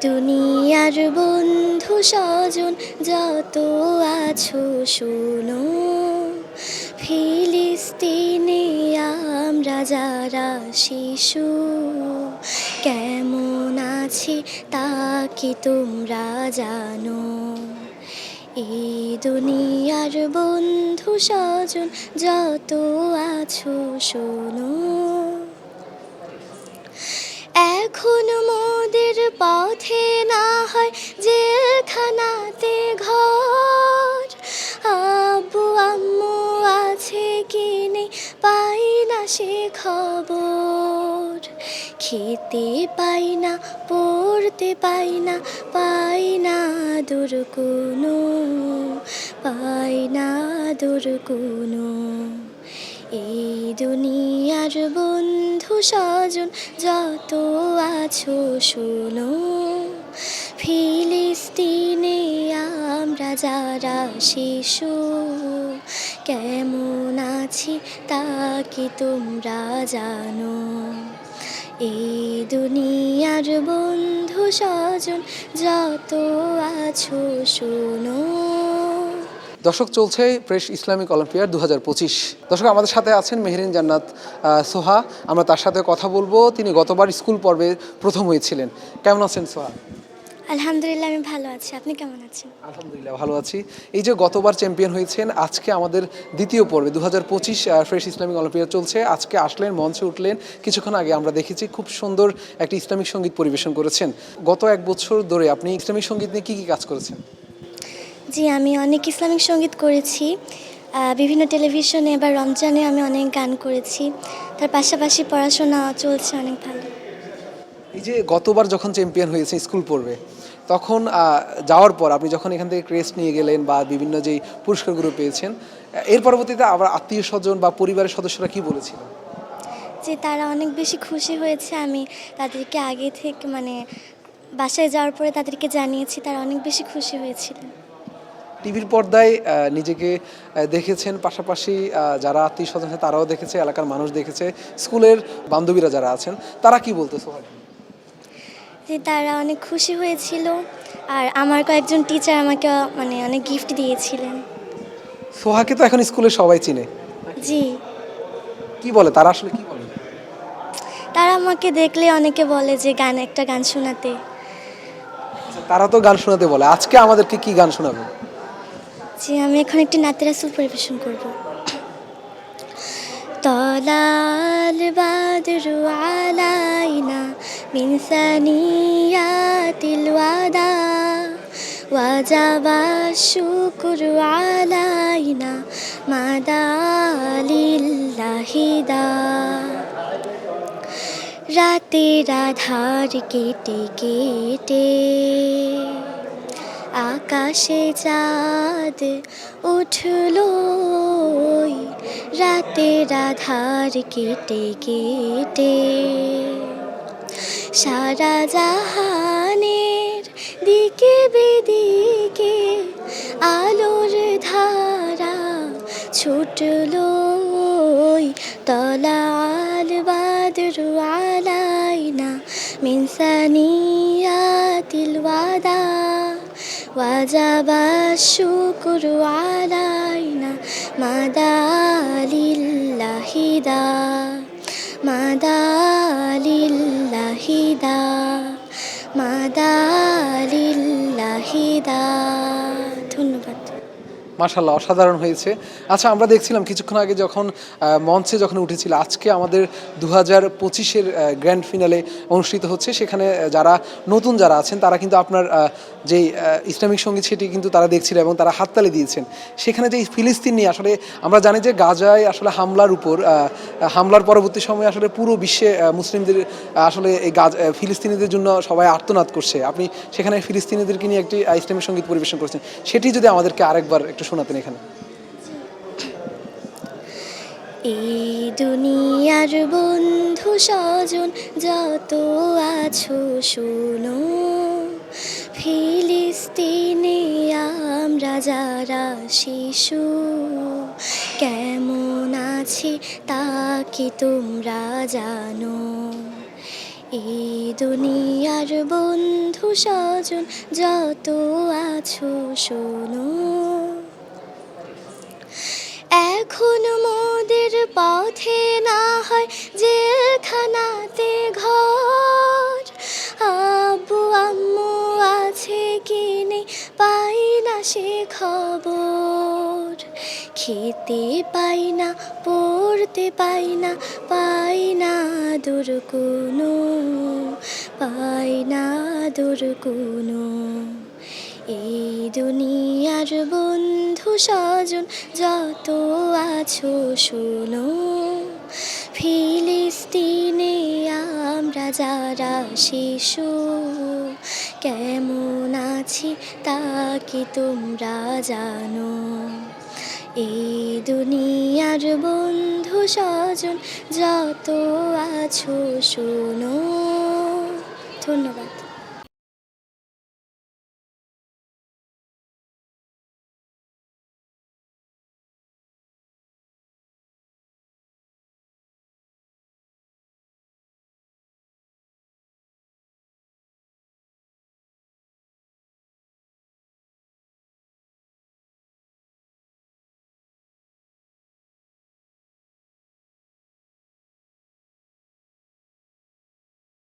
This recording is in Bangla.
দুনিয়ার বন্ধু স্বজন যত আছো শোনো, ফিলিস্তিনে আমরা যারা শিশু কেমন আছি তা কি তোমরা জানো? এই দুনিয়ার বন্ধু স্বজন যত আছো শোনো, এখন মোদের পথে না হয় জেলখানাতে ঘর, আব্বু আম্মু আছে কি নেই পাই না সে খবর। খেতে পাই না, পড়তে পাই না, পাই না দূর কোনো, পাই না দূর কোনো। এই দুনিয়ার বন্ধু স্বজন যত আছো শোনো, ফিলিস্তিনে আমরা যারা শিশু কেমন আছি তা কি তোমরা জানো? এই দুনিয়ার বন্ধু স্বজন যত আছো শোনো। দর্শক, চলছে ফ্রেশ ইসলামিক অলিম্পিয়াড 2025। দর্শক, আমাদের সাথে আছেন মেহেরিন জান্নাত সোহা। আমরা তার সাথে কথা বলবো। তিনি গতবার স্কুল পর্বে প্রথম হয়েছিলেন। কেমন আছেন সোহা? আলহামদুলিল্লাহ, আমি ভালো আছি। আপনি কেমন আছেন? আলহামদুলিল্লাহ ভালো আছি। এই যে গতবার চ্যাম্পিয়ন হয়েছেন, আজকে আমাদের দ্বিতীয় পর্বে 2025 ফ্রেশ ইসলামিক অলিম্পিয়াড চলছে। আজকে আসলেন, মঞ্চে উঠলেন। কিছুক্ষণ আগে আমরা দেখেছি খুব সুন্দর একটি ইসলামিক সঙ্গীত পরিবেশন করেছেন। গত এক বছর ধরে আপনি ইসলামিক সঙ্গীত নিয়ে কী কী কাজ করেছেন? জি, আমি অনেক ইসলামিক সঙ্গীত করেছি। বিভিন্ন টেলিভিশনে বা রমজানে আমি অনেক গান করেছি। তার পাশাপাশি পড়াশোনা চলছে অনেক ভালো। এই যে গতবার যখন চ্যাম্পিয়ন হয়েছে স্কুল পর্বে, তখন যাওয়ার পর আপনি যখন এখান থেকে ক্রেস্ট নিয়ে গেলেন বা বিভিন্ন যেই পুরস্কারগুলো পেয়েছেন, এর পরবর্তীতে আবার আত্মীয় স্বজন বা পরিবারের সদস্যরা কি বলেছিলেন? যে তারা অনেক বেশি খুশি হয়েছে। আমি তাদেরকে আগে থেকে বাসায় যাওয়ার পরে তাদেরকে জানিয়েছি, তারা অনেক বেশি খুশি হয়েছিলেন। টিভির পর্দায় নিজেকে দেখেছেন, পাশাপাশি যারা আত্মীয় স্বজন আছে তারাও দেখেছে, এলাকার মানুষ দেখেছে, স্কুলের বান্ধবীরা যারা আছেন তারা কি বলতেছে? যে তারা অনেক খুশি হয়েছিল। আর আমার কয়েকজন টিচার আমাকে অনেক গিফট দিয়েছিলেন। সোহাকে তো এখন স্কুলে সবাই চিনে। জি, কি বলে তারা, আসলে কি বলে? তারা আমাকে দেখলে অনেকে বলে যে একটা গান শোনাতে। তারা তো গান শোনাতে বলে। আজকে আমাদেরকে কি গান শোনাবে? জি, আমি এখন একটি নাতে রাসূল পরিবেশন করব। طلال البدر علينا من ثنيات الوداع وجب الشكر علينا ما دعا لله داع রাতের আধার কেটে কেটে আকাশে চাঁদ উঠলো, রাতের আধার কেটে কেটে সারা জাহানের দিকে বিদিকে আলোর ধারা ছুটলো। طلع البدر علينا من ثنيات الوداع وجب الشكر علينا ما دعا لله داع ما دعا لله داع ما دعا لله داع। ধন্যবাদ। মাশাআল্লাহ, অসাধারণ হয়েছে। আচ্ছা, আমরা দেখছিলাম কিছুক্ষণ আগে যখন মঞ্চে যখন উঠেছিল, আজকে আমাদের 2025-এর গ্র্যান্ড ফিনালে অনুষ্ঠিত হচ্ছে। সেখানে যারা নতুন যারা আছেন তারা কিন্তু আপনার যেই ইসলামিক সঙ্গীত সেটি কিন্তু তারা দেখছিল এবং তারা হাততালি দিয়েছেন। সেখানে যে ফিলিস্তিন নিয়ে, আসলে আমরা জানি যে গাজায় আসলে হামলার পরবর্তী সময়ে আসলে পুরো বিশ্বে মুসলিমদের আসলে এই ফিলিস্তিনিদের জন্য সবাই আর্তনাদ করছে। আপনি সেখানে ফিলিস্তিনিদেরকে নিয়ে একটি ইসলামিক সঙ্গীত পরিবেশন করছেন, সেটি যদি আমাদেরকে আরেকবার একটু শোনাতেন এখানে। এই দুনিয়ার বন্ধু স্বজন যত আছো শোনো, ফিলিস্তিনে আমরা যারা শিশু কেমন আছি তা কি তোমরা জানো? এই দুনিয়ার বন্ধু স্বজন যত আছো শোনো, এখন মোদের পথে না হয় জেলখানাতে ঘর, আব্বু আম্মু আছে কি নেই পাই না সে খবর, খেতে পাই না পড়তে পাই না, পাই না দূর কোনো, পাই না দূর কোনো। এই দুনিয়ার বন্ধু স্বজন যত আছো শোনো, ফিলিস্তিনে আমরা যারা শিশু কেমন আছি তা কি তোমরা জানো, এই দুনিয়ার বন্ধু স্বজন যত আছো শোনো। ধন্যবাদ।